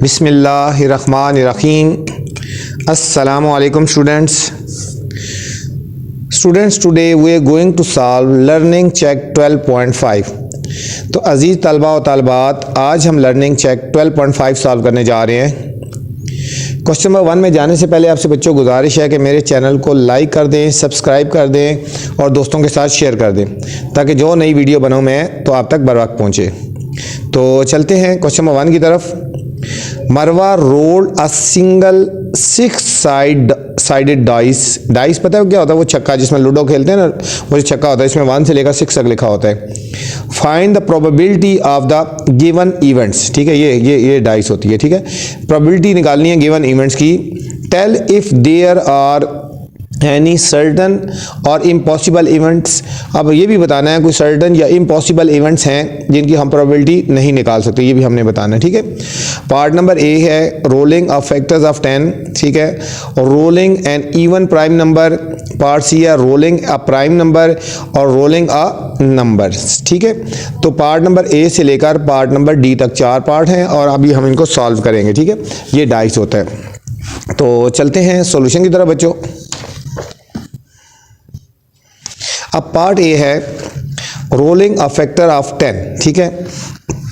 बिस्मिल्लाहिर्रहमानिर्रहीम। अस्सलामु अलैकुम students. Today we are going to solve learning check 12.5। तो अज़ीज़ तलबा व तालबात, आज हम लर्निंग चेक 12.5 सॉल्व करने जा रहे हैं। क्वेश्चन नंबर 1 में जाने से पहले आपसे बच्चों गुजारिश है कि मेरे चैनल को लाइक कर दें, सब्सक्राइब कर दें और दोस्तों के साथ शेयर कर दें ताकि जो नई वीडियो बनाऊँ मैं तो आप तक बर वक्त पहुँचे। तो चलते हैं क्वेश्चन नंबर 1 की तरफ। मरवा rolled a single 6 sided dice पता है क्या होता है? वो छक्का जिसमें लूडो खेलते हैं ना, वो जो छक्का होता है इसमें 1 से लेकर 6 तक लिखा होता है। Find the probability of the given events. ठीक है, ये डाइस होती है। ठीक है, प्रोबेबिलिटी निकालनी है गिवन इवेंट्स की। Tell if there are any certain और इम्पॉसिबल इवेंट्स। अब ये भी बताना है कोई सर्टन या इम्पॉसिबल इवेंट्स हैं जिनकी हम प्रोबेबिलिटी नहीं निकाल सकते, ये भी हमने बताना है। ठीक है, पार्ट नंबर ए है रोलिंग ऑफ फैक्टर्स ऑफ 10। ठीक है, rolling an even prime number. Part C है रोलिंग अ प्राइम नंबर और रोलिंग अ नंबर। ठीक है, तो पार्ट नंबर ए से लेकर पार्ट नंबर डी तक 4 पार्ट हैं और अभी हम इनको सॉल्व करेंगे। ठीक है, ये डाइस होता है। तो चलते हैं सॉल्यूशन की तरफ बच्चों। अब पार्ट ए है रोलिंग अ फैक्टर ऑफ 10। ठीक है,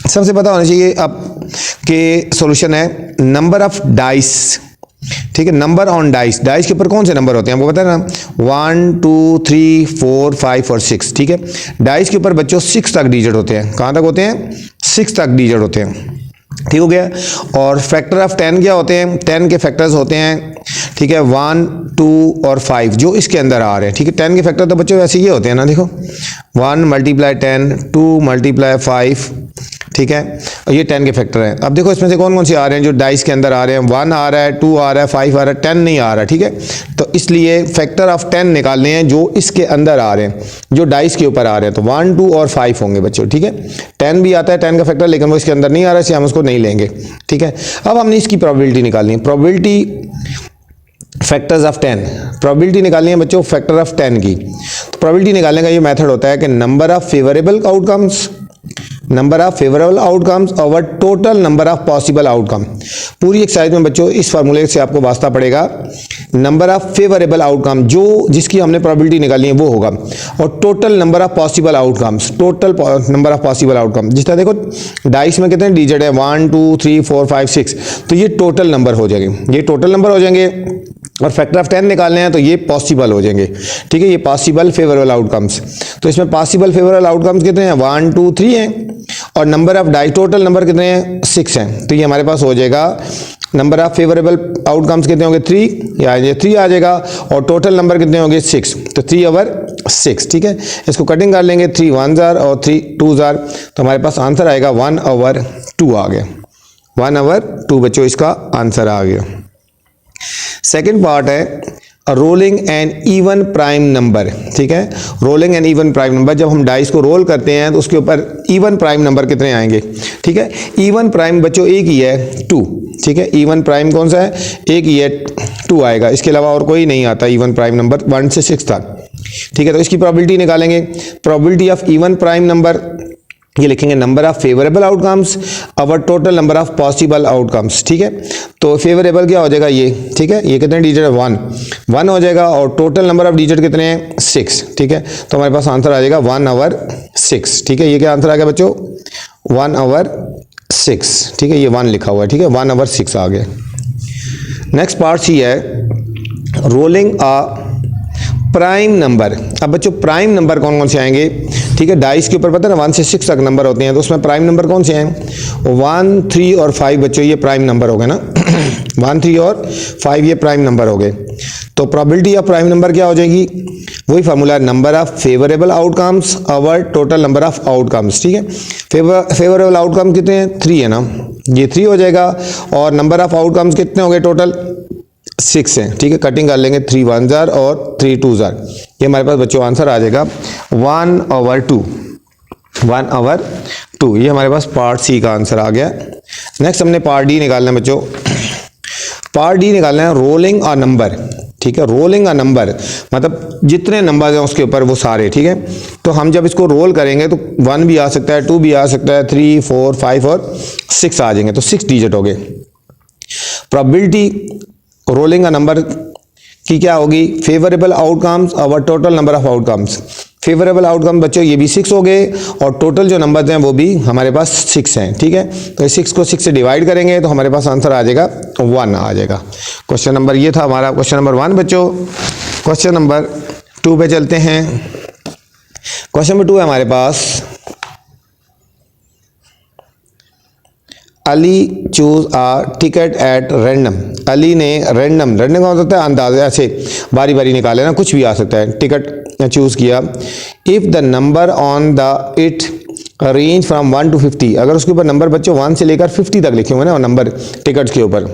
सबसे पता होना चाहिए अब के सॉल्यूशन है नंबर ऑफ डाइस। ठीक है, नंबर ऑन डाइस। डाइस के ऊपर कौन से नंबर होते हैं आपको पता है ना? 1 2 3 4 5 और 6। ठीक है, डाइस के ऊपर बच्चों 6 तक डिजिट होते हैं। कहाँ तक होते हैं? 6 तक डिजिट होते हैं। ठीक हो गया। और फैक्टर ऑफ 10 क्या होते हैं? 10 के फैक्टर्स होते हैं। ठीक है, 1 2 और 5 जो इसके अंदर आ रहे हैं। ठीक है, 10 के फैक्टर तो बच्चों वैसे ये होते हैं ना, देखो 1 मल्टीप्लाई 10, 2 मल्टीप्लाई 5। ठीक है, और ये 10 के फैक्टर हैं। अब देखो इसमें से कौन कौन से आ रहे हैं जो डाइस के अंदर आ रहे हैं? 1 आ रहा है, 2 आ रहा है, 5 आ रहा है, 10 नहीं आ रहा। ठीक है, तो इसलिए फैक्टर ऑफ 10 निकालने हैं जो इसके अंदर आ रहे हैं, जो डाइस के ऊपर आ रहे हैं। तो 1 2 और 5 होंगे बच्चों। ठीक है, 10 भी आता है 10 का फैक्टर, लेकिन वो इसके अंदर नहीं आ रहा है इसलिए हम उसको नहीं लेंगे। ठीक है, अब हमने इसकी प्रोबेबिलिटी निकालनी है। प्रोबेबिलिटी फैक्टर्स ऑफ 10, प्रोबेबिलिटी निकालनी है बच्चों फैक्टर ऑफ 10 की। तो प्रोबेबिलिटी निकालने का ये मेथड होता है कि number of favourable outcomes over total number of possible outcome. पूरी एक्सरसाइज में बच्चों इस फार्मूले से आपको वास्ता पड़ेगा। नंबर ऑफ फेवरेबल आउटकम जो जिसकी हमने प्रोबेबिलिटी निकाली है वो होगा, और total number of possible outcomes, total number of possible outcome. जिस तरह देखो डाइस में कितने डिजिट है? 1 2 3 4 5 6, तो ये टोटल नंबर हो जाएंगे, ये टोटल नंबर हो जाएंगे। और फैक्टर ऑफ 10 निकालने हैं तो ये पॉसिबल हो जाएंगे। ठीक है, ये पॉसिबल फेवरेबल आउटकम्स। तो इसमें पॉसिबल फेवरेबल आउटकम्स कितने हैं? 1 2 3 हैं, और number of dice total number कितने हैं? 6 हैं। तो ये हमारे पास हो जाएगा नंबर ऑफ फेवरेबल आउटकम्स कितने होंगे? 3, या ये 3 आ जाएगा, और टोटल नंबर कितने होंगे? 6। तो 3 ओवर 6। ठीक है, इसको कटिंग कर लेंगे, 3 1 और 3 2 तो हमारे पास आंसर आएगा 1 ओवर 2 आ गया। 1 ओवर 2 बच्चों इसका आंसर आ गया। सेकेंड पार्ट है rolling an even prime number. ठीक है, rolling an even prime number, जब हम डाइस को रोल करते हैं तो उसके ऊपर इवन प्राइम नंबर कितने आएंगे? ठीक है, इवन प्राइम बच्चों एक ही है 2। ठीक है, इवन प्राइम कौन सा है? एक ही है 2 आएगा, इसके अलावा और कोई नहीं आता इवन प्राइम नंबर 1 से 6 तक। ठीक है, तो इसकी प्रोबेबिलिटी निकालेंगे। Probability of even prime number ये लिखेंगे number of favourable outcomes over total number of possible outcomes. ठीक है, तो फेवरेबल क्या हो जाएगा ये? ठीक है, ये कितने डिजिट है? 1 हो जाएगा, और टोटल नंबर ऑफ डिजिट कितने हैं? 6। ठीक है, तो हमारे पास आंसर आ जाएगा 1 ओवर 6। ठीक है, ये क्या आंसर आ गया बच्चों? 1 ओवर 6। ठीक है, ये 1 लिखा हुआ है। ठीक है, 1 ओवर 6 आ गया। नेक्स्ट पार्ट सी है रोलिंग अ प्राइम नंबर। अब बच्चों प्राइम नंबर कौन कौन से आएंगे? ठीक है, डाइस के ऊपर पता है ना 1 से 6 तक नंबर होते हैं, तो उसमें प्राइम नंबर कौन से हैं? 1 3 और 5 बच्चों ये प्राइम नंबर हो गए ना। 1 3 और 5 ये प्राइम नंबर हो गए। तो प्रोबेबिलिटी ऑफ प्राइम नंबर क्या हो जाएगी? वही formula, number of favourable outcomes over total number of outcomes. ठीक है, फेवरेबल आउटकम कितने हैं? 3 है ना, ये 3 हो जाएगा, और नंबर ऑफ आउटकम्स कितने हो गए? टोटल 6 हैं। ठीक है, कटिंग कर लेंगे, 3 1 और 3 2। ये हमारे पास बच्चों आंसर आ जाएगा 1 ओवर 2। 1 ओवर 2 ये हमारे पास पार्ट सी का आंसर आ गया। नेक्स्ट हमने पार्ट डी निकालना है बच्चों। पार्ट डी निकालना है रोलिंग अ नंबर। ठीक है। रोलिंग अ नंबर मतलब जितने नंबर हैं उसके ऊपर वो सारे, ठीक है। तो हम जब इसको रोल करेंगे तो 1 भी आ सकता है, 2 भी आ सकता है, 3, 4, 5 और 6 आ जाएंगे, तो 6 डिजिट हो गए। प्रोबेबिलिटी रोलिंग अ नंबर की क्या होगी, फेवरेबल आउटकम्स और total number of outcomes. Favourable outcome बच्चों ये भी 6 हो गए और टोटल जो नंबर हैं वो भी हमारे पास 6 हैं, ठीक है। तो इस 6 को 6 से डिवाइड करेंगे तो हमारे पास आंसर आ जाएगा 1 आ जाएगा। क्वेश्चन नंबर ये था हमारा क्वेश्चन नंबर 1 बच्चों। क्वेश्चन नंबर 2 पे चलते हैं। क्वेश्चन नंबर 2 है हमारे पास, Ali choose a ticket at random. Ali ने रैंडम का मतलब होता है अंदाजा, ऐसे बारी बारी निकाले ना, कुछ भी आ सकता है, टिकट चूज किया। If the number on the it range from 1 to 50, अगर उसके ऊपर नंबर बच्चों 1 से लेकर 50 तक लिखे हुए ना नंबर टिकट के ऊपर।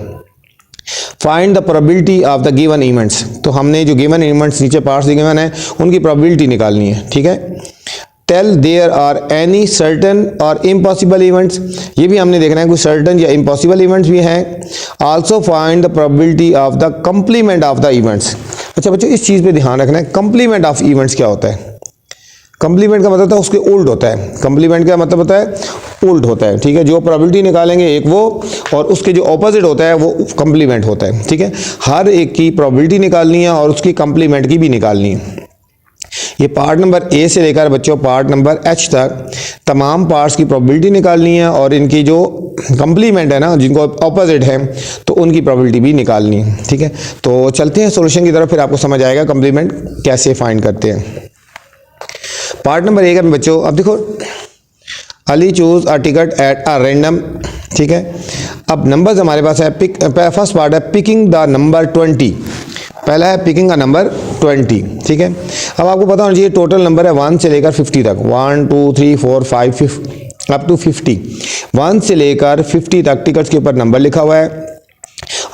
Find the probability of the given events, तो हमने जो गिवन इवेंट्स नीचे पार्ट्स गिवन है उनकी प्रोबेबिलिटी निकालनी है, ठीक है। Tell there are any certain और इम्पॉसिबल इवेंट्स, ये भी हमने देखना है कोई सर्टन या इम्पॉसिबल इवेंट्स भी हैं। Also find the probability of the complement of the events. अच्छा बच्चों इस चीज़ पे ध्यान रखना है, कंप्लीमेंट ऑफ इवेंट्स क्या होता है। कंप्लीमेंट का मतलब होता है उसके उल्ट होता है। कंप्लीमेंट का मतलब होता है उल्ट होता है, ठीक है। जो प्रोबेबिलिटी निकालेंगे एक वो, और उसके जो ऑपोजिट होता है वो कंप्लीमेंट होता है, ठीक है। हर एक की प्रोबेबिलिटी निकालनी है और उसकी कंप्लीमेंट की भी निकालनी है। ये पार्ट नंबर ए से लेकर बच्चों पार्ट नंबर एच तक तमाम पार्ट्स की प्रोबेबिलिटी निकालनी है और इनकी जो कंप्लीमेंट है ना, जिनको ऑपोजिट है, तो उनकी प्रोबेबिलिटी भी निकालनी है, ठीक है। तो चलते हैं सॉल्यूशन की तरफ, फिर आपको समझ आएगा कंप्लीमेंट कैसे फाइंड करते हैं। पार्ट नंबर ए का बच्चों अब देखो, Ali choose a ticket at a random, ठीक है। अब नंबर्स हमारे पास है, फर्स्ट पार्ट है पिकिंग द नंबर 20। पहला है पिकिंग का नंबर 20, ठीक है। अब आपको पता होना चाहिए टोटल नंबर है 1 से लेकर 50 तक, 1 2 3 4 5 अप टू 50। 1 से लेकर 50 तक टिकट्स के ऊपर नंबर लिखा हुआ है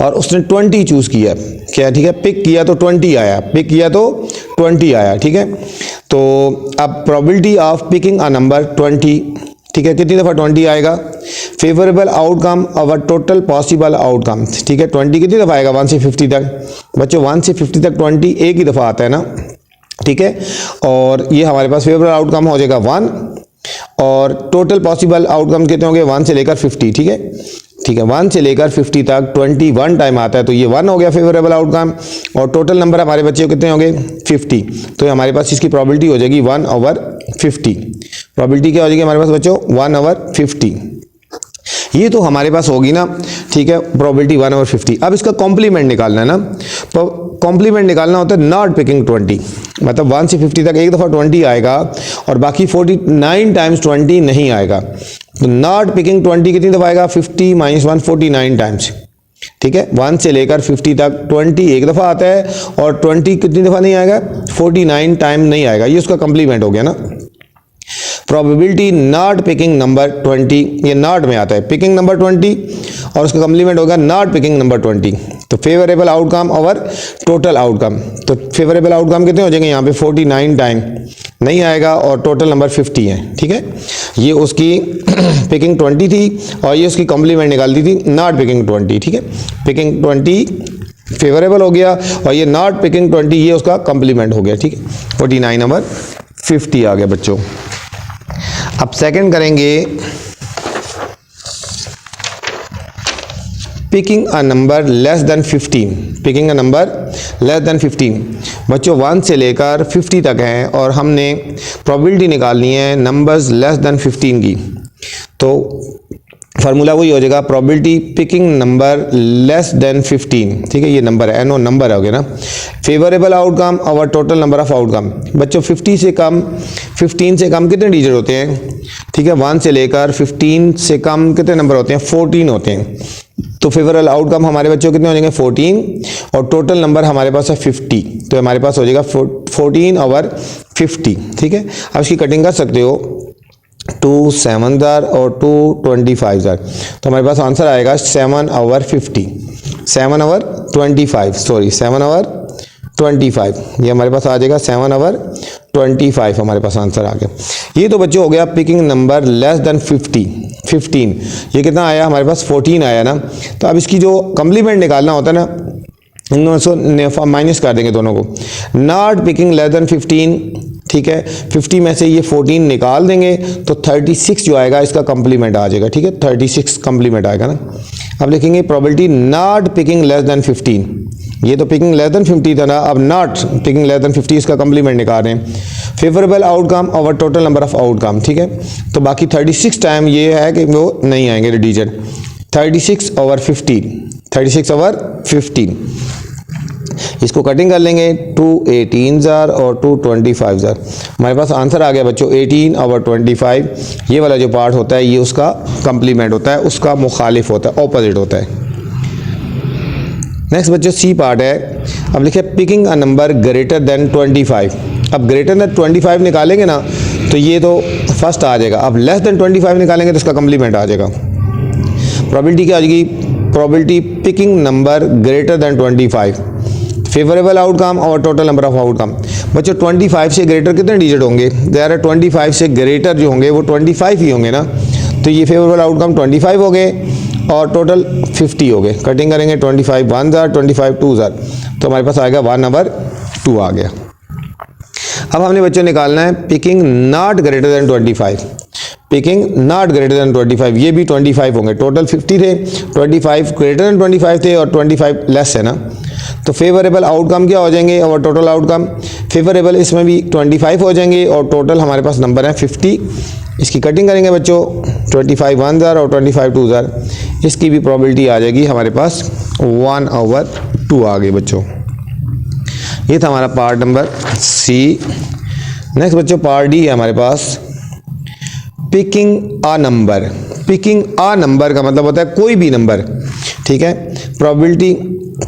और उसने 20 चूज किया, क्या, ठीक है। पिक किया तो 20 आया, पिक किया तो 20 आया, ठीक है। तो अब probability of picking a number 20, ठीक है, कितनी दफ़ा 20 आएगा। फेवरेबल आउटकम और टोटल पॉसिबल आउटकम, ठीक है। 20 कितनी दफ़ा आएगा 1 से 50 तक बच्चों, 1 से 50 तक 20 एक ही दफ़ा आता है ना, ठीक है। और ये हमारे पास फेवरेबल आउटकम हो जाएगा 1 और टोटल पॉसिबल आउटकम कितने होंगे 1 से लेकर 50, ठीक है, ठीक है। 1 से लेकर 50 तक 21 टाइम आता है, तो ये 1 हो गया फेवरेबल आउटकम। और टोटल नंबर हमारे बच्चे कितने होंगे 50, तो हमारे पास इसकी प्रोबेबिलिटी हो जाएगी 1/50। प्रोबेबिलिटी क्या हो जाएगी हमारे पास बच्चों 1/50। ये तो हमारे पास होगी ना, ठीक है, प्रोबेबिलिटी 1/50। अब इसका कॉम्प्लीमेंट निकालना है ना, तो कॉम्प्लीमेंट निकालना होता है नॉट पिकिंग 20, मतलब 1 से 50 तक एक दफ़ा 20 आएगा और बाकी 49 टाइम्स 20 नहीं आएगा। तो नॉट पिकिंग 20 कितनी दफ़ा आएगा 50 - 1 49 टाइम्स, ठीक है। 1 से लेकर 50 तक 20 एक दफ़ा आता है और 20 कितनी दफ़ा नहीं आएगा 49 टाइम नहीं आएगा, ये उसका कॉम्प्लीमेंट हो गया ना। प्रोबेबिलिटी नॉट पिकिंग नंबर 20, ये नॉट में आता है पिकिंग नंबर 20 और उसका कॉम्प्लीमेंट होगा नॉट पिकिंग नंबर 20। तो फेवरेबल आउटकम और टोटल आउटकम, तो फेवरेबल आउटकम कितने हो जाएंगे यहाँ पे 49 टाइम नहीं आएगा और टोटल नंबर 50 है, ठीक है। ये उसकी पिकिंग 20 थी और ये उसकी कॉम्प्लीमेंट निकालती थी नॉट पिकिंग 20, ठीक है। पिकिंग 20 फेवरेबल हो गया और ये नॉट पिकिंग 20 ये उसका कॉम्प्लीमेंट हो गया, ठीक है। 49/50 आ गया बच्चों। अब सेकंड करेंगे picking a number less than 15। Picking a number less than 15 बच्चों 1 से लेकर 50 तक हैं और हमने प्रोबेबिलिटी निकालनी है नंबर्स लेस देन 15 की। तो फार्मूला वही हो जाएगा probability picking number less than 15, ठीक है। ये नंबर है, एनो नंबर हो गया ना। फेवरेबल आउटकम और टोटल नंबर ऑफ आउटकम बच्चों 15 से कम कितने डिजिट होते हैं, ठीक है। 1 से लेकर 15 से कम कितने नंबर होते हैं 14 होते हैं। तो फेवरेबल आउटकम हमारे बच्चों कितने हो जाएंगे 14 और टोटल नंबर हमारे पास है 50, तो हमारे पास हो जाएगा 14/50, ठीक है। अब इसकी कटिंग कर सकते हो 2 7 और 2 25, तो हमारे पास आंसर आएगा 7/50, 7/25, सॉरी 7/25, ये हमारे पास आ जाएगा 7/25 हमारे पास आंसर आ गया। ये तो बच्चों हो गया पिकिंग नंबर लेस देन 15। ये कितना आया हमारे पास 14 आया ना। तो अब इसकी जो कॉम्प्लीमेंट निकालना होता है ना, इन दोनों से माइनस कर देंगे दोनों को। नॉट पिकिंग लेस देन 15, ठीक है, 50 में से ये 14 निकाल देंगे तो 36 जो आएगा इसका कंप्लीमेंट आ जाएगा, ठीक है, 36 कंप्लीमेंट आएगा ना। अब लिखेंगे probability not picking less than 15, ये तो पिकिंग लेस देन 50 था ना, अब नॉट पिकिंग लेस देन 50 इसका कंप्लीमेंट निकाल रहे हैं। Favourable outcome over total number of outcome, ठीक है, तो बाकी 36 टाइम ये है कि वो नहीं आएंगे डिजिट, 36 ओवर 15, 36 ओवर 15, इसको कटिंग कर लेंगे, 2 18 और 2 25। हमारे पास आंसर आ गया बच्चों 18 ओवर 25। ये वाला जो पार्ट होता है ये उसका कंप्लीमेंट होता है, उसका मुखालिफ होता है, ऑपोजिट होता है। नेक्स्ट बच्चों सी पार्ट है। अब लिखे picking a number greater than 25। अब ग्रेटर देन 25 निकालेंगे ना तो ये तो फर्स्ट आ जाएगा, अब लेस देन 25 निकालेंगे तो इसका कंप्लीमेंट आ जाएगा। प्रोबेबिलिटी क्या आ जाएगी, probability picking number greater than 25, favourable outcome और टोटल नंबर ऑफ आउटकम। बच्चों 25 से ग्रेटर कितने डिजिट होंगे, देयर 25 से ग्रेटर जो होंगे वो 25 ही होंगे ना, तो ये फेवरेबल आउटकम 25 हो गए और टोटल 50 हो गए। कटिंग करेंगे 25 1 जार 25 2 जार, तो हमारे पास आएगा 1/2 आ गया। अब हमने बच्चों निकालना है picking not greater than 25, picking not greater than 25, ये भी 25 होंगे, टोटल 50 थे, 25 ग्रेटर देन 25 थे और 25 लेस है ना, तो फेवरेबल आउटकम क्या हो जाएंगे और टोटल आउटकम, फेवरेबल इसमें भी 25 हो जाएंगे और टोटल हमारे पास नंबर है 50। इसकी कटिंग करेंगे बच्चों 25 1 जार और 25 2 जार, इसकी भी प्रोबेबिलिटी आ जाएगी हमारे पास 1/2 आ गई बच्चों। ये था हमारा पार्ट नंबर सी। नेक्स्ट बच्चों पार्ट डी है हमारे पास, picking a number. Picking a number का मतलब होता है कोई भी नंबर, ठीक है, प्रोबेबिलिटी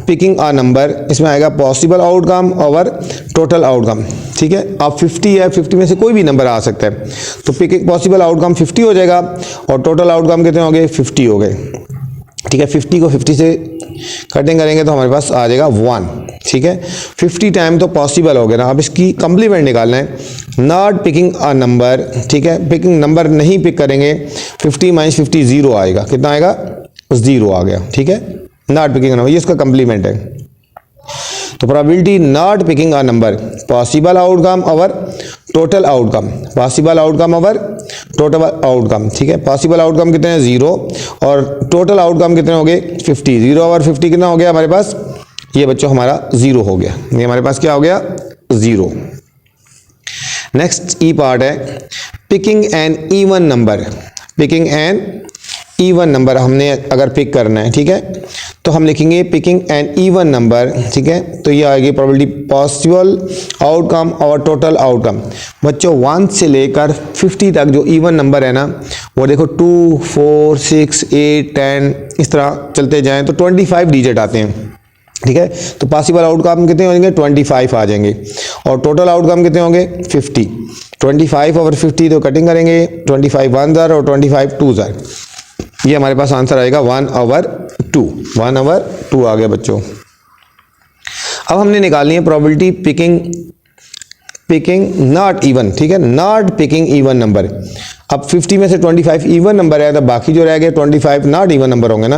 पिकिंग अ नंबर, इसमें आएगा possible outcome over total outcome, ठीक है। अब 50 है, 50 में से कोई भी नंबर आ सकता है, तो पिकिंग पॉसिबल आउटकम 50 हो जाएगा और टोटल आउटकम कितने हो गए, 50 हो गए, ठीक है। 50 को 50 से कटिंग करेंगे तो हमारे पास आ जाएगा 1, ठीक है। 50 टाइम तो पॉसिबल हो गया ना। अब इसकी कंप्लीमेंट निकालना है, नॉट पिकिंग अ नंबर, ठीक है, पिकिंग नंबर नहीं पिक करेंगे, 50 - 50 0 आएगा, कितना आएगा 0 आ गया, ठीक है, नॉट पिकिंग अ नंबर, ये इसका कंप्लीमेंट है। तो probability not picking a number, possible outcome over total outcome, possible outcome over total outcome, ठीक है। पॉसिबल आउटकम कितने हैं 0 और टोटल आउटकम कितने हो गए 50, 0 ओवर 50 कितना हो गया हमारे पास, ये बच्चों हमारा 0 हो गया, ये हमारे पास क्या हो गया 0। नेक्स्ट ई पार्ट है picking an even number. Picking an even number हमने अगर पिक करना है, ठीक है, तो हम लिखेंगे पिकिंग एन इवन नंबर, ठीक है, तो ये आएगी प्रोबेबिलिटी पॉसिबल आउटकम और टोटल आउटकम। बच्चों 1 से लेकर 50 तक जो इवन नंबर है ना, वो देखो 2 4 6 8 10 इस तरह चलते जाएं तो 25 डिजिट आते हैं, ठीक है। तो पॉसिबल आउटकम कितने होंगे 25 आ जाएंगे और टोटल आउटकम कितने होंगे 50। 25 ओवर 50 तो कटिंग करेंगे 25 1 जार और 25 2 जार, ये हमारे पास आंसर आएगा 1/2, 1/2 आ गया बच्चों। अब हमने निकालनी है प्रोबेबिलिटी पिकिंग नॉट इवन, ठीक है, नॉट पिकिंग इवन नंबर। अब 50 में से 25 इवन नंबर है तो बाकी जो रह गए 25 नॉट इवन नंबर होंगे ना,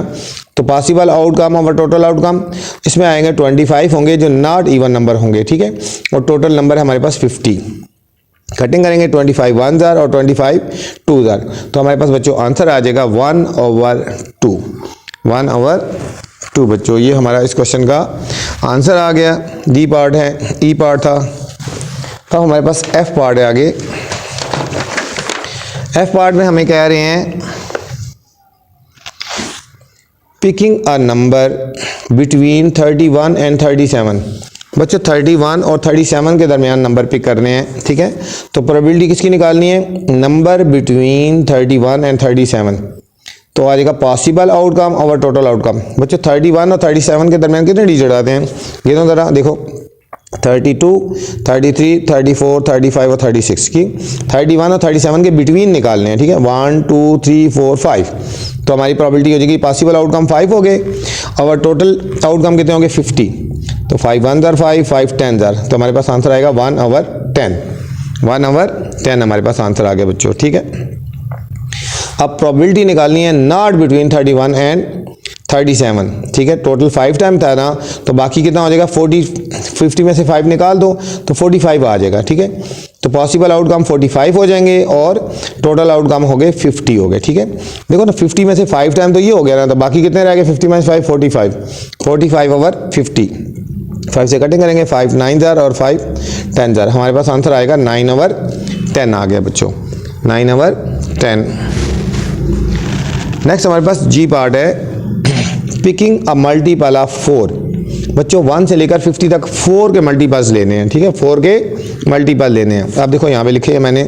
तो पॉसिबल आउटकम और टोटल आउटकम इसमें आएंगे 25 होंगे जो नॉट इवन नंबर होंगे, ठीक है, और टोटल नंबर है हमारे पास 50। कटिंग करेंगे 25 1 जार और 25 2 जार, तो हमारे पास बच्चों आंसर आ जाएगा 1/2, 1/2 बच्चों। ये हमारा इस क्वेश्चन का आंसर आ गया। डी पार्ट है, ई पार्ट था, तो हमारे पास एफ पार्ट है आगे। एफ पार्ट में हमें कह रहे हैं picking a number between 31 and 37। बच्चों 31 और 37 के दरमियान नंबर पिक करने हैं, ठीक है, तो प्रोबेबिलिटी किसकी निकालनी है, नंबर बिटवीन 31 एंड 37, तो आ जाएगा पॉसिबल आउटकम और टोटल आउटकम। बच्चों 31 और 37 के दरमियान कितने डिजिट आते हैं, ये तो ज़रा देखो 32 33 34 35 और 36 की 31 और 37 के बिटवीन निकालने हैं, ठीक है, 1 2 3 4 5, तो हमारी प्रोबेबिलिटी हो जाएगी पॉसिबल आउटकम 5 हो गए और टोटल आउटकम कितने होंगे 50, तो 5 1 जार 5 5 10 जार, तो हमारे पास आंसर आएगा 1/10, 1/10 हमारे पास आंसर आ गया बच्चों, ठीक है। अब प्रोबेबिलिटी निकालनी है नॉट बिटवीन 31 एंड 37, ठीक है। टोटल 5 टाइम था ना, तो बाकी कितना हो जाएगा, 50 में से 5 निकाल दो तो 45 आ जाएगा, ठीक है। तो पॉसिबल आउटकम 45 हो जाएंगे और टोटल आउटकम हो गए 50 हो गए, ठीक है। देखो ना 50 में से 5 टाइम तो ये हो गया ना, तो बाकी कितने रह गए, 50 में से 5 45 ओवर 50, 5 से कटिंग करेंगे, 5 9 जार और 5 10 जार, हमारे पास आंसर आएगा 9 ओवर 10 आ गया बच्चों, 9 ओवर 10। नेक्स्ट हमारे पास जी पार्ट है, पिकिंग अ मल्टीपल ऑफ 4। बच्चों 1 से लेकर 50 तक 4 के मल्टीपल्स लेने हैं, ठीक है, 4 के मल्टीपल लेने हैं। आप देखो यहाँ पे लिखे हैं मैंने,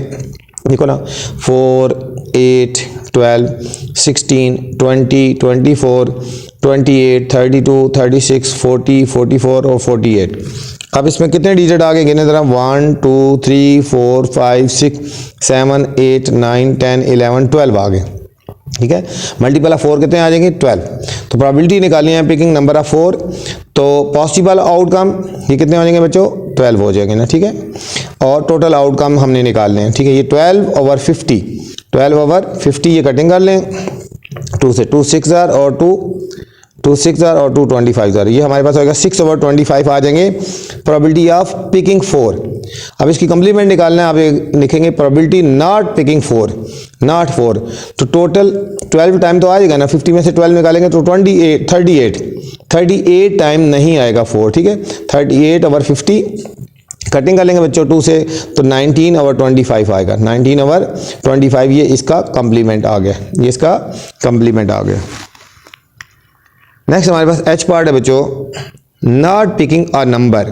देखो ना 4 8 12 16 20 24 28 32 36 40 44 और 48। अब इसमें कितने डिजिट आ गए, गिने जरा, 1 2 3 4 5 6 7 8 9 10 11 12 आ गए, ठीक है। मल्टीपल ऑफ 4 कितने आ जाएंगे, 12। तो प्रोबेबिलिटी निकालनी है पिकिंग नंबर ऑफ 4, तो पॉसिबल आउटकम ये कितने हो जाएंगे बच्चों, 12 हो जाएंगे ना, ठीक है। और टोटल आउटकम हमने निकालने हैं, ठीक है। ये 12 ओवर 50, 12 ओवर 50 ये कटिंग कर लें, 2 से 2 6 जार और 2 6 जार और 2 25 जार, ये हमारे पास होगा 6 ओवर 25 आ जाएंगे प्रोबेबिलिटी ऑफ पिकिंग 4। अब इसकी कंप्लीमेंट निकालना है, आप लिखेंगे प्रोबेबिलिटी नॉट पिकिंग 4, नॉट 4। तो टोटल 12 टाइम तो आ जाएगा ना, 50 में से 12 निकालेंगे तो 38 टाइम नहीं आएगा 4, ठीक है। 38 ओवर 50 कटिंग कर लेंगे बच्चों 2 से, तो 19 ओवर 25 आएगा, 19 ओवर 25, ये इसका कंप्लीमेंट आ गया, ये इसका कंप्लीमेंट आ गया। नेक्स्ट हमारे पास एच पार्ट है बच्चों, not picking a number.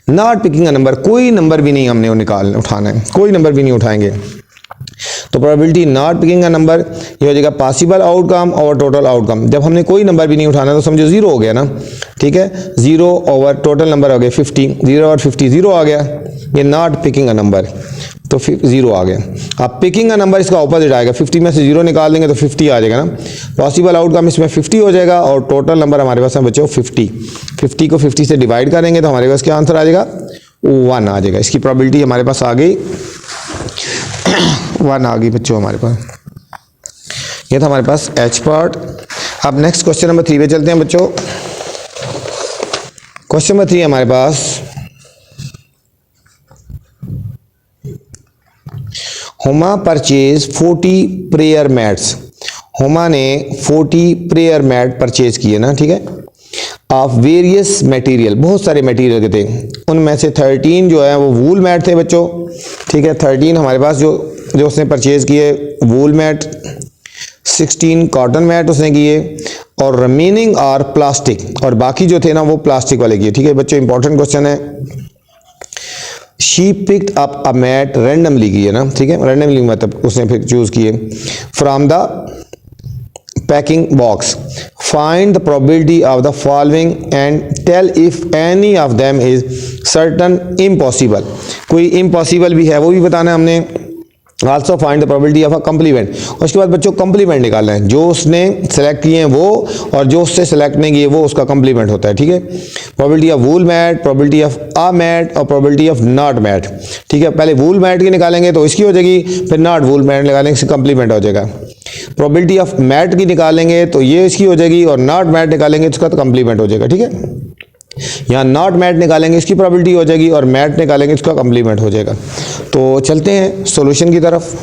Not picking a number, कोई नंबर भी नहीं हमने उठाना है, कोई नंबर भी नहीं उठाएंगे। तो probability not picking a number ये हो जाएगा पॉसिबल आउटकम और टोटल आउटकम। जब हमने कोई नंबर भी नहीं उठाना तो समझो 0 हो गया ना, ठीक है। 0 ओवर टोटल नंबर हो गया 50, 0 ओवर 50 0 आ गया, ये नॉट पिकिंग अ नंबर, तो 0 आ गया। अब पिकिंग अ नंबर इसका ऑपोजिट आएगा, 50 में से 0 निकाल देंगे तो 50 आ जाएगा ना। पॉसिबल आउटकम इसमें 50 हो जाएगा और टोटल नंबर हमारे पास है बच्चों 50। 50 को 50 से डिवाइड करेंगे तो हमारे पास क्या आंसर आ जाएगा, 1 आ जाएगा। इसकी प्रोबेबिलिटी हमारे पास आ गई 1 आ गई बच्चों हमारे पास। ये था हमारे पास एच पार्ट। अब नेक्स्ट क्वेश्चन नंबर 3 पे चलते हैं बच्चों। क्वेश्चन नंबर 3 हमारे पास, Huma purchase 40 prayer mats. Huma ने 40 प्रेयर मैट परचेज किए ना, ठीक है, ऑफ वेरियस मटेरियल, बहुत सारे मटेरियल के थे। उनमें से 13 जो है वो वूल मैट थे बच्चों, ठीक है। 13 हमारे पास जो उसने परचेज किए वूल मैट, 16 कॉटन मैट उसने किए, और रिमेनिंग आर प्लास्टिक, और बाकी जो थे ना वो प्लास्टिक वाले किए, ठीक है बच्चों। इंपॉर्टेंट क्वेश्चन है। She picked up a mat, randomly की है ना, ठीक है, रैंडमली मतलब उसने फिर चूज किए, from the packing box. Find the probability of the following and tell if any of them is certain impossible. कोई इम्पॉसिबल भी है वो भी बताना है हमने। Also find the probability of a complement. उसके बाद बच्चों कम्प्लीमेंट निकालना है, जो उसने सेलेक्ट किए हैं वो और जो उससे सेलेक्ट नहीं किए वो उसका कम्प्लीमेंट होता है, ठीक है। Probability of wool mat, probability of a mat और प्रोबेबिलिटी ऑफ नॉट मैट, ठीक है। पहले वूल मैट की निकालेंगे तो इसकी हो जाएगी, फिर नॉट वूल मैट निकालेंगे इससे कम्प्लीमेंट हो जाएगा। प्रोबेबिलिटी ऑफ मैट की निकालेंगे तो ये इसकी हो जाएगी, और नॉट मैट निकालेंगे इसका तो कम्प्लीमेंट हो जाएगा, ठीक है। यहाँ नॉट मैट निकालेंगे इसकी प्रोबेबिलिटी हो जाएगी और मैट निकालेंगे इसका कम्प्लीमेंट हो जाएगा। तो चलते हैं सॉल्यूशन की तरफ।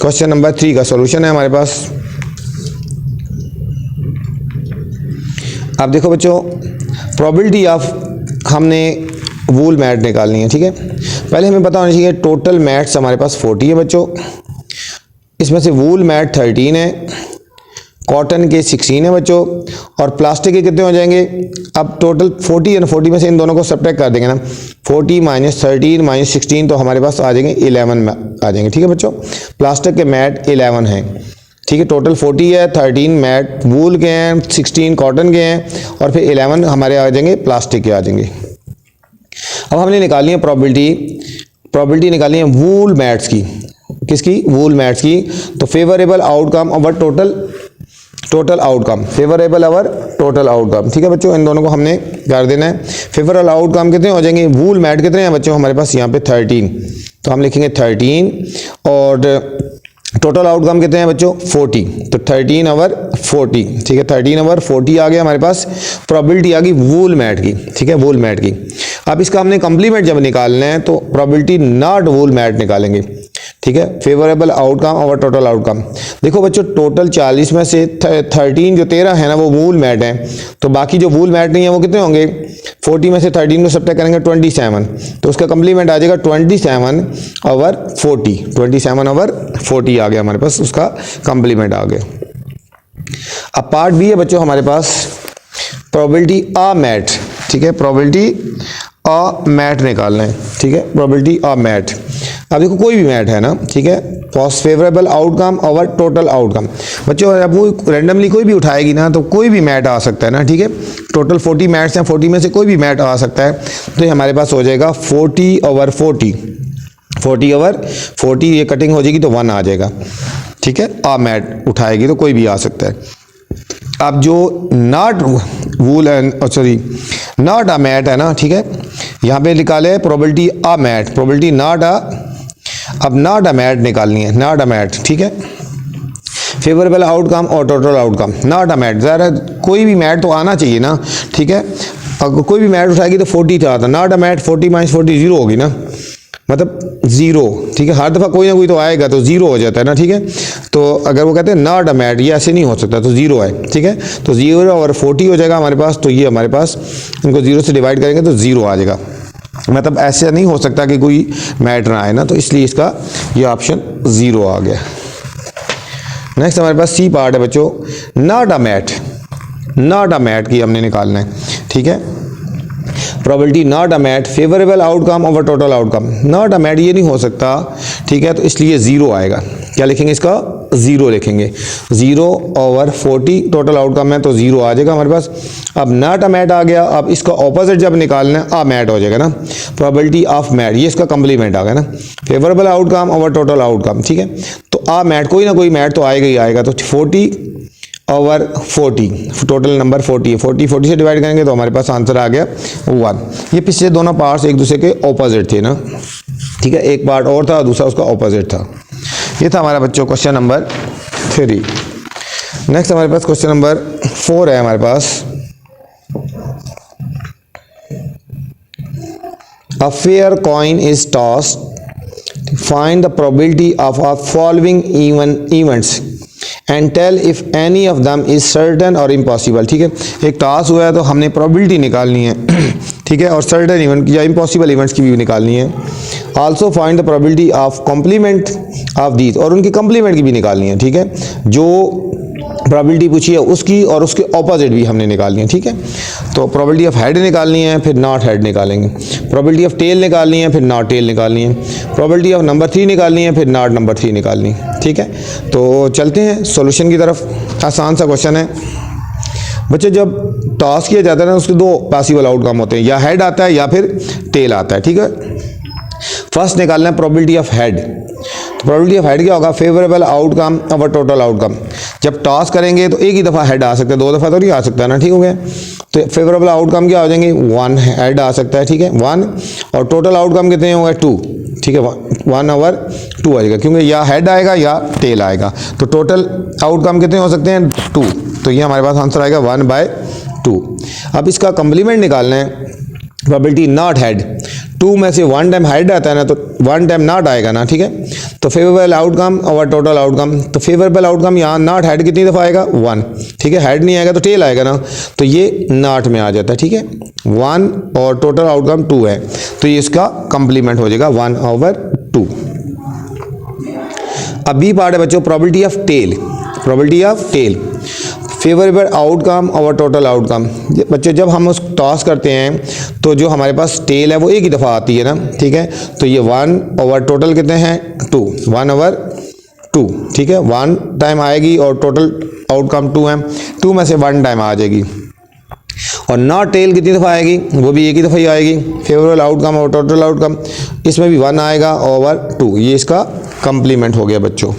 क्वेश्चन नंबर 3 का सॉल्यूशन है हमारे पास। अब देखो बच्चों, प्रोबेबिलिटी ऑफ हमने वूल मैट निकालनी है, ठीक है। पहले हमें पता होना चाहिए टोटल मैट्स हमारे पास 40 है बच्चों, इसमें से वूल मैट 13 है, कॉटन के 16 है बच्चों, और प्लास्टिक के कितने हो जाएंगे। अब टोटल 40 है ना, 40 में से इन दोनों को सब्ट्रैक्ट कर देंगे ना, 40 माइनस 13 माइनस 16 तो हमारे पास आ जाएंगे 11 में आ जाएंगे, ठीक है बच्चों। प्लास्टिक के मैट 11 हैं, ठीक है। टोटल 40 है, 13 मैट वूल के हैं, 16 कॉटन के हैं, और फिर 11 हमारे आ जाएंगे प्लास्टिक के आ जाएंगे। अब हमने निकालनी है प्रोबेबिलिटी निकालनी है वूल मैट्स की, किसकी, वूल मैट्स की। तो favourable outcome over total outcome, favourable over total outcome, ठीक है बच्चों। इन दोनों को हमने कर देना है। फेवरेबल आउटकम कितने हो जाएंगे, वूल मैट कितने हैं बच्चों हमारे पास यहाँ पे 13, तो हम लिखेंगे 13, और टोटल आउटकम कितने हैं बच्चों 40, तो 13/40, ठीक है 13/40 आ गया हमारे पास। प्रोबेबिलिटी आ गई वूल मैट की, ठीक है वूल मैट की। अब इसका हमने कंप्लीमेंट जब निकालना है तो प्रोबेबिलिटी नॉट वूल मैट निकालेंगे, ठीक है। फेवरेबल आउटकम और टोटल आउटकम। देखो बच्चों टोटल 40 में से 13 जो 13 है ना वो वूल मैट है, तो बाकी जो वूल मैट नहीं है वो कितने होंगे 40 में से 13 को सब्ट्रैक्ट करेंगे 27, तो उसका कंप्लीमेंट आ जाएगा 27/40, 27/40 आ गया हमारे पास, उसका कंप्लीमेंट आ गया। अब पार्ट बी है बच्चों हमारे पास प्रोबेबिलिटी अ मैट, ठीक है प्रोबेबिलिटी अ मैट निकालना है, ठीक है प्रोबेबिलिटी अ मैट। अब देखो कोई भी मैट है ना, ठीक है फेवरेबल आउटकम और टोटल आउटकम। बच्चों अब वो रैंडमली कोई भी उठाएगी ना तो कोई भी मैट आ सकता है ना, ठीक है टोटल 40 मैट्स हैं, 40 में से कोई भी मैट आ सकता है, तो ये हमारे पास हो जाएगा 40/40, 40/40 ये कटिंग हो जाएगी तो 1 आ जाएगा, ठीक है आ मैट उठाएगी तो कोई भी आ सकता है। अब जो not wool sorry not a mat है ना, ठीक है यहाँ पे निकाले probability a mat, probability not a, अब नॉट अ मैट निकालनी है, नॉट अ मैट, ठीक है फेवरेबल आउटकम और total outcome. Not a mat ज़रा कोई भी मैट तो आना चाहिए ना, ठीक है अगर कोई भी मैट उठाएगी तो 40 था, नॉट अ मैट 40 - 40 0 होगी ना, मतलब 0, ठीक है हर दफ़ा कोई ना कोई तो आएगा तो 0 हो जाता है ना, ठीक है तो अगर वो कहते हैं नॉट अ मैट ये ऐसे नहीं हो सकता तो 0 है, ठीक है तो 0/40 हो जाएगा हमारे पास, तो ये हमारे पास इनको 0 से डिवाइड करेंगे तो 0 आ जाएगा, मतलब ऐसे नहीं हो सकता कि कोई मैट ना आए ना, तो इसलिए इसका ये ऑप्शन 0 आ गया। नेक्स्ट हमारे पास सी पार्ट है बच्चों not a mat, not a mat की हमने निकालना है, ठीक है probability not a mat favourable outcome over total outcome. Not a mat ये नहीं हो सकता, ठीक है तो इसलिए 0 आएगा, क्या लिखेंगे इसका 0 लिखेंगे, 0/40 टोटल आउटकम है तो 0 आ जाएगा हमारे पास। अब नॉट अ मैट आ गया, अब इसका ऑपोजिट जब निकालना है अ मैट हो जाएगा ना, प्रोबेबिलिटी ऑफ मैट ये इसका कंप्लीमेंट आ गया ना, favourable outcome over total outcome, ठीक है तो अ मैट कोई ना कोई मैट तो आएगा ही आएगा, तो 40/40 टोटल नंबर 40 है, 40 से डिवाइड करेंगे तो हमारे पास आंसर आ गया 1। ये पिछले दोनों पार्ट्स एक दूसरे के ऑपोजिट थे ना, ठीक है एक पार्ट और था दूसरा उसका ऑपोजिट था। ये था हमारा बच्चों क्वेश्चन नंबर 3। नेक्स्ट हमारे पास क्वेश्चन नंबर 4 है हमारे पास a fair coin is tossed, find the probability of a following events and tell if any of them is certain और इम्पॉसिबल। ठीक है एक टास्क हुआ है तो हमने प्रोबेबिलिटी निकालनी है ठीक है और सर्टन इवेंट या इम्पॉसिबल इवेंट्स की भी निकालनी है। Also find the probability of complement of these और उनकी कॉम्प्लीमेंट की भी निकालनी है। ठीक है जो प्रोबेबिलिटी पूछी है उसकी और उसके ऑपोजिट भी हमने निकालनी है। ठीक है तो प्रोबेबिलिटी ऑफ हेड निकालनी है फिर नॉट हेड निकालेंगे, प्रोबेबिलिटी ऑफ टेल निकालनी है फिर नॉट टेल निकालनी है, प्रोबेबिलिटी ऑफ नंबर 3 निकालनी है फिर नॉट नंबर 3 निकालनी है। ठीक है तो चलते हैं सॉल्यूशन की तरफ। आसान सा क्वेश्चन है बच्चे, जब टॉस किया जाता है ना उसके दो पॉसिबल आउटकम होते हैं, या हेड आता है या फिर टेल आता है। ठीक है फर्स्ट निकालना है प्रोबेबिलिटी ऑफ हेड। तो प्रोबेबिलिटी ऑफ हेड क्या होगा, फेवरेबल आउटकम और टोटल आउटकम। जब टॉस करेंगे तो एक ही दफ़ा हेड आ सकता है, दो दफ़ा तो नहीं आ सकता ना। ठीक हो गया तो फेवरेबल आउटकम क्या हो जाएंगे 1 हेड आ सकता है। ठीक है 1 और टोटल आउटकम कितने होंगे 2। ठीक है 1/2 आएगा क्योंकि या हेड आएगा या टेल आएगा, तो टोटल आउटकम कितने हो सकते हैं 2। तो ये हमारे पास आंसर आएगा 1/2। अब इसका कम्प्लीमेंट निकालना है प्रोबेबिलिटी नॉट हेड। 2 में से 1 टाइम हेड आता है ना तो 1 टाइम नॉट आएगा ना। ठीक है तो फेवरेबल आउटकम और टोटल आउटकम, तो फेवरेबल आउटकम यहाँ नॉट हेड कितनी दफ़ा आएगा 1। ठीक है हेड नहीं आएगा तो टेल आएगा ना, तो ये नॉट में आ जाता है। ठीक है 1 और टोटल आउटकम 2 है तो ये इसका कंप्लीमेंट हो जाएगा 1/2। अब बी पार्ट है बच्चों probability of tail. Probability of tail favourable outcome और टोटल आउटकम। बच्चों जब हम उस टॉस करते हैं तो जो हमारे पास टेल है वो एक ही दफ़ा आती है ना। ठीक है तो ये 1 ओवर टोटल कितने हैं 2, 1/2। ठीक है 1 टाइम आएगी और टोटल आउटकम 2 है, 2 में से 1 टाइम आ जाएगी। और नॉट टेल कितनी दफ़ा आएगी, वो भी एक ही दफ़ा ही आएगी। फेवरेबल आउटकम और टोटल आउटकम इसमें भी 1 आएगा ओवर 2, ये इसका कंप्लीमेंट हो गया बच्चों।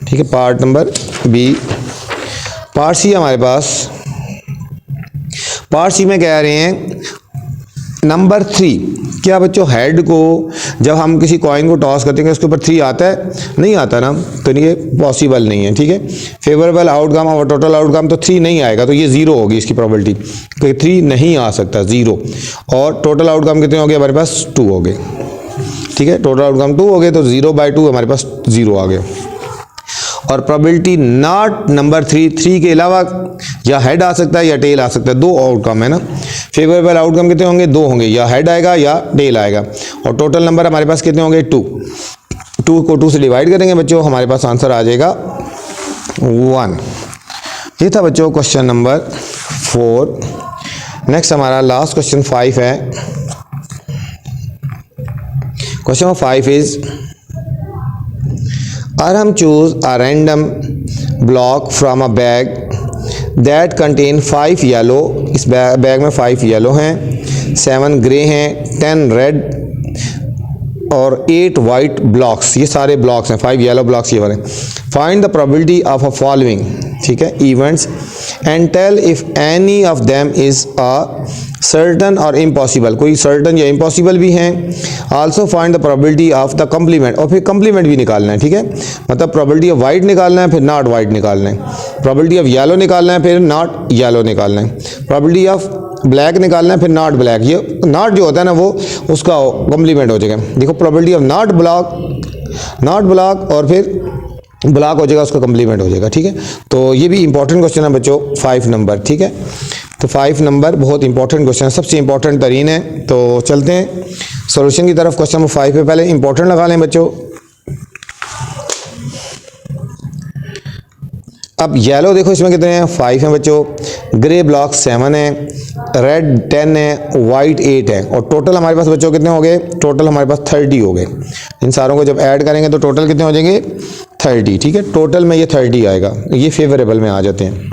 ठीक है part number B. Part C हमारे पास, पार्ट सी में कह रहे हैं नंबर 3 क्या बच्चों हेड को जब हम किसी कॉइन को टॉस करते हैं उसके ऊपर 3 आता है, नहीं आता ना, तो ये पॉसिबल नहीं है, ठीक है। फेवरेबल आउटकम और टोटल आउटकम तो 3 नहीं आएगा, तो ये 0 होगी इसकी प्रोबेबिलिटी, तो 3 नहीं आ सकता, 0। और टोटल आउटकम कितने हो गए हमारे पास, 2 हो गए, ठीक है। टोटल आउटकम 2 हो गए, तो 0/2 हमारे पास 0 आ गए। और प्रोबेबिलिटी नॉट नंबर 3 के अलावा या हेड आ सकता है या टेल आ सकता है, 2 आउटकम है ना। फेवरेबल आउटकम कितने होंगे, 2 होंगे, या हेड आएगा या टेल आएगा। और टोटल नंबर हमारे पास कितने होंगे, 2 को 2 से डिवाइड करेंगे बच्चों, हमारे पास आंसर आ जाएगा 1। ये था बच्चों क्वेश्चन नंबर 4। नेक्स्ट हमारा लास्ट क्वेश्चन 5 है। Question number 5 is Arham choose a random block from a bag that contain 5 yellow, इस बैग में 5 येलो हैं, 7 ग्रे हैं, 10 रेड और 8 वाइट ब्लॉक्स, ये सारे ब्लॉक्स हैं, 5 येलो ब्लॉक्स ये वाले। Find the probability of a following, ठीक है, events and tell if any of them is a certain और इम्पॉसिबल, कोई सर्टन या इम्पॉसिबल भी हैं। Also find the probability of the complement, और फिर कम्प्लीमेंट भी निकालना है, ठीक है। मतलब प्रोबेबिलिटी ऑफ वाइट निकालना है, फिर नॉट वाइट निकालना है। प्रोबेबिलिटी ऑफ येलो निकालना है, फिर नॉट येलो निकालना है। प्रोबेबिलिटी ऑफ ब्लैक निकालना है, फिर नॉट ब्लैक। ये नॉट जो होता है ना वो उसका कम्प्लीमेंट हो जाएगा। देखो प्रोबेबिलिटी ऑफ नॉट ब्लॉक और फिर ब्लॉक हो जाएगा, उसका कम्प्लीमेंट हो जाएगा, ठीक है। तो ये भी इंपॉर्टेंट क्वेश्चन है बच्चों, 5 नंबर, ठीक है। तो 5 नंबर बहुत इंपॉर्टेंट क्वेश्चन है, सबसे इंपॉर्टेंट तरीन है। तो चलते हैं सॉल्यूशन की तरफ। क्वेश्चन नंबर 5 पे पहले इंपॉर्टेंट लगा लें बच्चों। अब येलो देखो इसमें कितने हैं, 5 हैं बच्चों, ग्रे ब्लॉक 7 है, रेड 10 है, वाइट 8 है, और टोटल हमारे पास बच्चों कितने हो गए, टोटल हमारे पास 30 हो गए। इन सारों को जब ऐड करेंगे तो टोटल कितने हो जाएंगे, 30, ठीक है। टोटल में ये 30 आएगा, ये फेवरेबल में आ जाते हैं।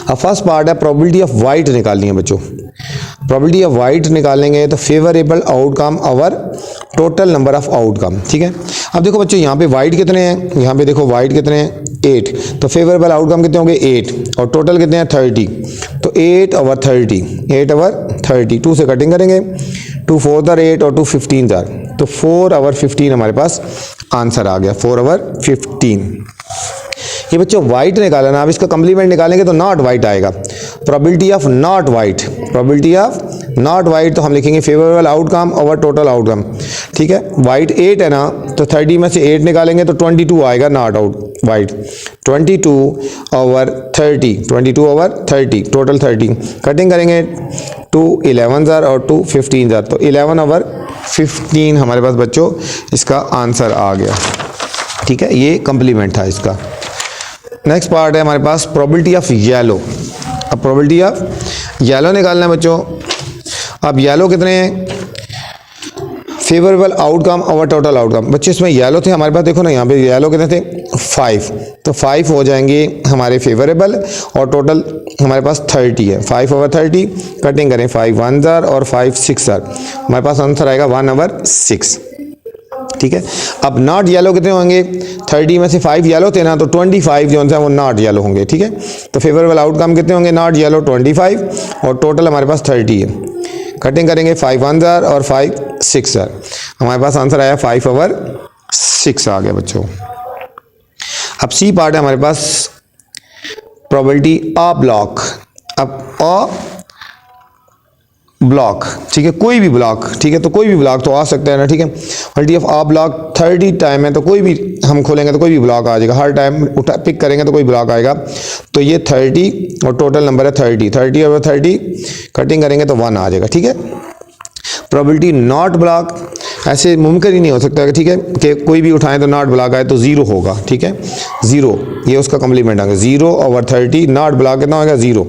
अब फर्स्ट पार्ट है प्रोबेबिलिटी ऑफ वाइट निकालनी है बच्चों। प्रोबेबिलिटी ऑफ वाइट निकालेंगे तो फेवरेबल आउटकम और टोटल नंबर ऑफ आउटकम, ठीक है। अब देखो बच्चों यहाँ पे वाइट कितने हैं, यहाँ पे देखो वाइट कितने हैं, 8, तो फेवरेबल आउटकम कितने होंगे, 8, और टोटल कितने हैं 30, तो 8/30, 2 से कटिंग करेंगे, 2 4 8 और 2 15, तो 4/15 हमारे पास आंसर आ गया, 4/15। ये बच्चों वाइट निकाला ना, अब इसका कम्प्लीमेंट निकालेंगे तो नॉट वाइट आएगा। प्रोबेबिलिटी ऑफ नॉट वाइट, तो हम लिखेंगे favourable outcome over total outcome, ठीक है। वाइट 8 है ना, तो 30 में से 8 निकालेंगे तो 22 आएगा नॉट वाइट, 22/30, टोटल 30, कटिंग करेंगे 2 11 और 2 15, तो 11/15 हमारे पास बच्चों इसका आंसर आ गया, ठीक है। ये कम्प्लीमेंट था इसका। नेक्स्ट पार्ट है हमारे पास प्रोबेबिलिटी ऑफ येलो। अब प्रोबेबिलिटी ऑफ येलो निकालना है बच्चों। अब येलो कितने हैं, फेवरेबल आउटकम और टोटल आउटकम। बच्चे इसमें येलो थे हमारे पास, देखो ना यहाँ पे येलो कितने थे, 5, तो 5 हो जाएंगे हमारे फेवरेबल, और टोटल हमारे पास 30 है, 5/30, कटिंग करें 5 1 और 5 6, हमारे पास आंसर आएगा 1/6, ठीक है। अब नॉट येलो कितने होंगे, 30 में से 5 येलो थे ना, तो 25 जो है वो नॉट येलो होंगे, ठीक है। तो फेवरेबल आउटकम कितने होंगे, नॉट येलो 25, और टोटल हमारे पास 30 है, कटिंग करेंगे 5 1 और 5 6, हमारे पास आंसर आया 5/6 आ गया बच्चों। अब सी पार्ट है हमारे पास प्रोबेबिलिटी ऑफ ब्लॉक। अब ब्लॉक, ठीक है, कोई भी ब्लॉक, ठीक है, तो कोई भी ब्लॉक तो आ सकता है ना, ठीक है। Probability of a block 30 time है, तो कोई भी हम खोलेंगे तो कोई भी ब्लॉक आ जाएगा, हर टाइम पिक करेंगे तो कोई ब्लॉक आएगा, तो ये 30 और टोटल नंबर है 30/30, कटिंग करेंगे तो 1 आ जाएगा, ठीक है। प्रोबेबिलिटी नॉट ब्लॉक, ऐसे मुमकिन ही नहीं हो सकता, ठीक है, कि कोई भी उठाएं तो नॉट ब्लॉक आए, तो 0 होगा, ठीक है, 0, ये उसका कम्प्लीमेंट आएगा, 0/30, नॉट ब्लॉक कितना होगा, 0,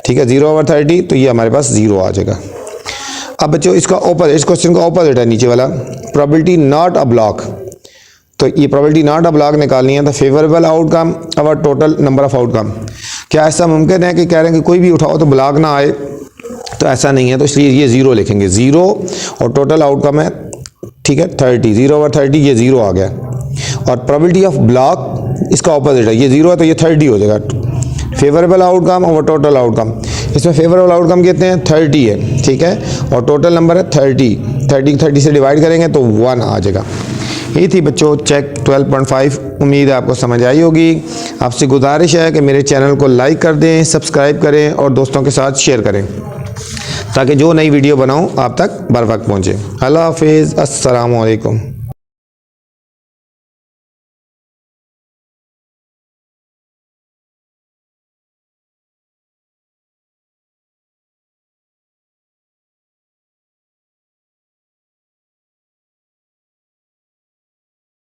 ठीक है, 0/30, तो ये हमारे पास 0 आ जाएगा। अब बच्चों इसका ऑपोजिट, इस क्वेश्चन का ऑपोजिट है नीचे वाला, प्रोबेबिलिटी नॉट अ ब्लॉक, तो ये प्रोबेबिलिटी नॉट अ ब्लॉक निकालनी है, तो फेवरेबल आउटकम और टोटल नंबर ऑफ आउटकम। क्या ऐसा मुमकिन है कि कह रहे हैं कि कोई भी उठाओ तो ब्लॉक ना आए, तो ऐसा नहीं है, तो इसलिए ये 0 लिखेंगे, 0 और टोटल आउटकम है, ठीक है, 30, 0/30, ये 0 आ गया। और प्रोबेबिलिटी ऑफ ब्लॉक इसका ऑपोजिट है, ये 0 है तो ये 30 हो जाएगा। फेवरेबल आउटकम और टोटल आउटकम, इसमें फेवरेबल आउटकम कितने हैं, 30 है, ठीक है, और टोटल नंबर है 30 से डिवाइड करेंगे तो 1 आ जाएगा। ये थी बच्चों चेक 12.5। उम्मीद है आपको समझ आई होगी। आपसे गुजारिश है कि मेरे चैनल को लाइक कर दें, सब्सक्राइब करें और दोस्तों के साथ शेयर करें ताकि जो नई वीडियो बनाऊं आप तक बर वक्त पहुँचे। अल्लाह हाफिज़, अस्सलामु अलैकुम।